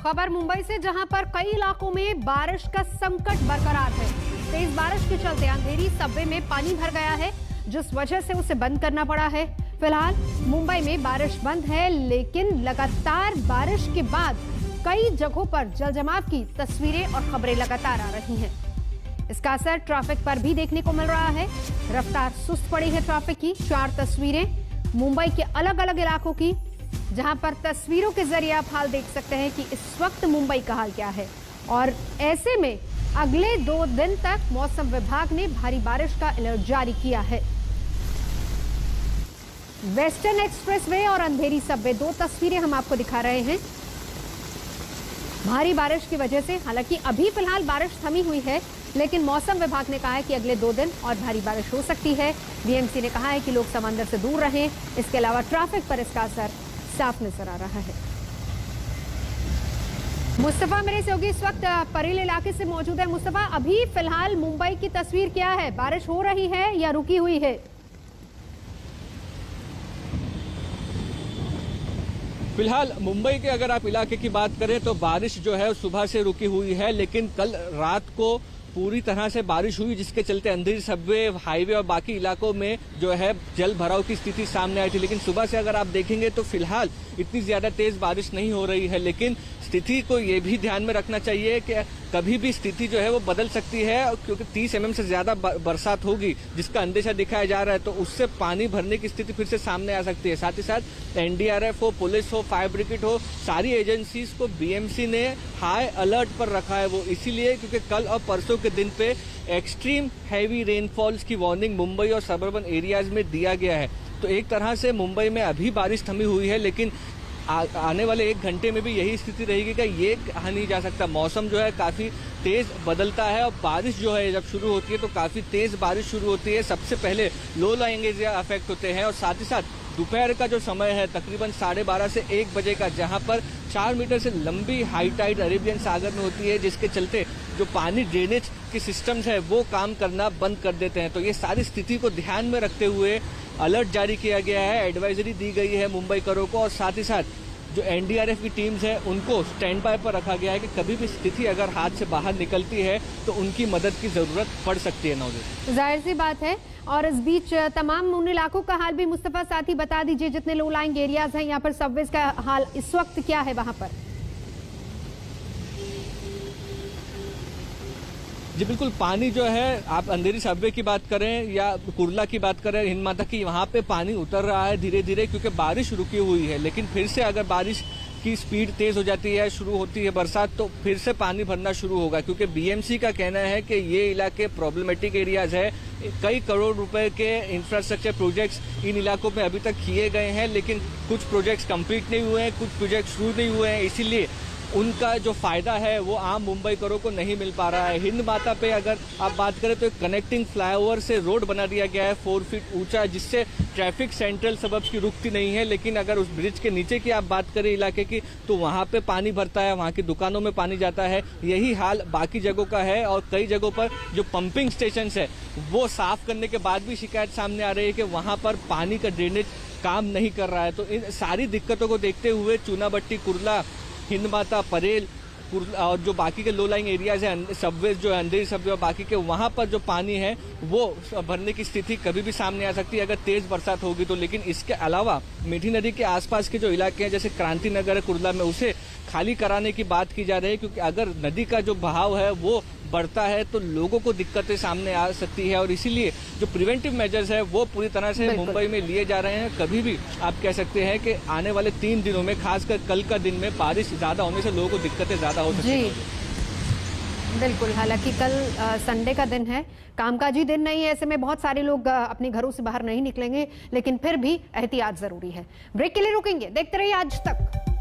खबर मुंबई से, जहां पर कई इलाकों में बारिश का संकट बरकरार है। तेज बारिश के चलते अंधेरी सबवे में पानी भर गया है, जिस वजह से उसे बंद करना पड़ा है। फिलहाल मुंबई में बारिश बंद है, लेकिन लगातार बारिश के बाद कई जगहों पर जलजमाव की तस्वीरें और खबरें लगातार आ रही हैं। इसका असर ट्रैफिक पर भी देखने को मिल रहा है। रफ्तार सुस्त पड़ी है ट्रैफिक की। 4 तस्वीरें मुंबई के अलग अलग इलाकों की, जहां पर तस्वीरों के जरिए आप हाल देख सकते हैं कि इस वक्त मुंबई का हाल क्या है। और ऐसे में अगले 2 दिन तक मौसम विभाग ने भारी बारिश का अलर्ट जारी किया है। वेस्टर्न एक्सप्रेसवे और अंधेरी सबवे 2 तस्वीरें हम आपको दिखा रहे हैं। भारी बारिश की वजह से, हालांकि अभी फिलहाल बारिश थमी हुई है, लेकिन मौसम विभाग ने कहा है कि अगले 2 दिन और भारी बारिश हो सकती है। बीएमसी ने कहा है कि लोग समंदर से दूर रहें। इसके अलावा ट्रैफिक पर इसका असर साफ नजर आ रहा है। मुस्तफा मेरे सहयोगी इस वक्त परेल इलाके से मौजूद है। मुस्तफा, अभी फिलहाल मुंबई की तस्वीर क्या है? बारिश हो रही है या रुकी हुई है? फिलहाल मुंबई के अगर आप इलाके की बात करें तो बारिश जो है सुबह से रुकी हुई है, लेकिन कल रात को पूरी तरह से बारिश हुई, जिसके चलते अंधेरी सबवे, हाईवे और बाकी इलाकों में जो है जल भराव की स्थिति सामने आई थी। लेकिन सुबह से अगर आप देखेंगे तो फिलहाल इतनी ज्यादा तेज बारिश नहीं हो रही है, लेकिन स्थिति को ये भी ध्यान में रखना चाहिए कि कभी भी स्थिति जो है वो बदल सकती है, क्योंकि 30 mm से ज्यादा बरसात होगी जिसका अंदेशा दिखाया जा रहा है, तो उससे पानी भरने की स्थिति फिर से सामने आ सकती है। साथ ही साथ एनडीआरएफ हो, पुलिस हो, फायर ब्रिगेड हो, सारी एजेंसीज को बीएमसी ने हाई अलर्ट पर रखा है। वो इसीलिए क्योंकि कल और परसों के दिन पे एक्सट्रीम हैवी रेनफॉल्स की वार्निंग मुंबई और सबर्बन एरियाज में दिया गया है। तो एक तरह से मुंबई में अभी बारिश थमी हुई है, लेकिन आने वाले 1 घंटे में भी यही स्थिति रहेगी कि ये कहा नहीं जा सकता। मौसम जो है काफी तेज बदलता है और बारिश जो है जब शुरू होती है तो काफी तेज बारिश शुरू होती है। सबसे पहले लो लाइंग एरिया अफेक्ट होते हैं और साथ ही साथ दोपहर का जो समय है तकरीबन 12:30 से 1 बजे का, जहां पर 4 मीटर से लंबी हाई टाइड अरेबियन सागर में होती है, जिसके चलते जो पानी ड्रेनेज के सिस्टम्स है वो काम करना बंद कर देते हैं। तो ये सारी स्थिति को ध्यान में रखते हुए अलर्ट जारी किया गया है, एडवाइजरी दी गई है मुंबईकरों को, और साथ ही साथ जो एनडीआरएफ की टीम्स है उनको स्टैंड बाय पर रखा गया है कि कभी भी स्थिति अगर हाथ से बाहर निकलती है तो उनकी मदद की जरूरत पड़ सकती है। नौजवान, जाहिर सी बात है। और इस बीच तमाम उन इलाकों का हाल भी मुस्तफा साथ ही बता दीजिए, जितने लो लाइंग एरियाज हैं, यहाँ पर सबवेज का हाल इस वक्त क्या है वहां पर? जी बिल्कुल, पानी जो है, आप अंधेरी सबवे की बात करें या कुर्ला की बात करें, हिंद माता की, वहां पे पानी उतर रहा है धीरे धीरे, क्योंकि बारिश रुकी हुई है। लेकिन फिर से अगर बारिश की स्पीड तेज हो जाती है, शुरू होती है बरसात, तो फिर से पानी भरना शुरू होगा, क्योंकि बीएमसी का कहना है कि ये इलाके प्रॉब्लमेटिक एरियाज है। कई करोड़ रुपए के इंफ्रास्ट्रक्चर प्रोजेक्ट्स इन इलाकों में अभी तक किए गए हैं, लेकिन कुछ प्रोजेक्ट्स कंप्लीट नहीं हुए हैं, कुछ प्रोजेक्ट शुरू नहीं हुए हैं, इसीलिए उनका जो फायदा है वो आम मुंबईकरों को नहीं मिल पा रहा है। हिंद माता पे अगर आप बात करें तो एक कनेक्टिंग फ्लाईओवर से रोड बना दिया गया है 4 फीट ऊंचा, जिससे ट्रैफिक सेंट्रल सबब्स की रुकती नहीं है। लेकिन अगर उस ब्रिज के नीचे की आप बात करें इलाके की, तो वहां पे पानी भरता है, वहां की दुकानों में पानी जाता है। यही हाल बाकी जगहों का है, और कई जगहों पर जो पंपिंग स्टेशन है वो साफ करने के बाद भी शिकायत सामने आ रही है कि वहां पर पानी का ड्रेनेज काम नहीं कर रहा है। तो इन सारी दिक्कतों को देखते हुए चूनाभट्टी, कुर्ला, हिंद माता, परेल और जो बाकी के लो लाइंग एरियाज हैं, सबवे जो है अंधेरी सबवे और बाकी के, वहां पर जो पानी है वो भरने की स्थिति कभी भी सामने आ सकती है अगर तेज बरसात होगी तो। लेकिन इसके अलावा मीठी नदी के आसपास के जो इलाके हैं, जैसे क्रांति नगर है कुर्ला में, उसे खाली कराने की बात की जा रही है, क्योंकि अगर नदी का जो बहाव है वो बढ़ता है तो लोगों को दिक्कतें सामने आ सकती है। और इसीलिए जो प्रिवेंटिव मेजर्स है वो पूरी तरह से मुंबई में लिए जा रहे हैं। कभी भी आप कह सकते हैं कि आने वाले 3 दिनों में, खासकर कल का दिन में, बारिश ज्यादा होने से लोगों को दिक्कतें ज्यादा हो सकती है। बिल्कुल, हालांकि कल संडे का दिन है, कामकाजी दिन नहीं है, ऐसे में बहुत सारे लोग अपने घरों से बाहर नहीं निकलेंगे, लेकिन फिर भी एहतियात जरूरी है। ब्रेक के लिए रुकेंगे, देखते रहिए आज तक।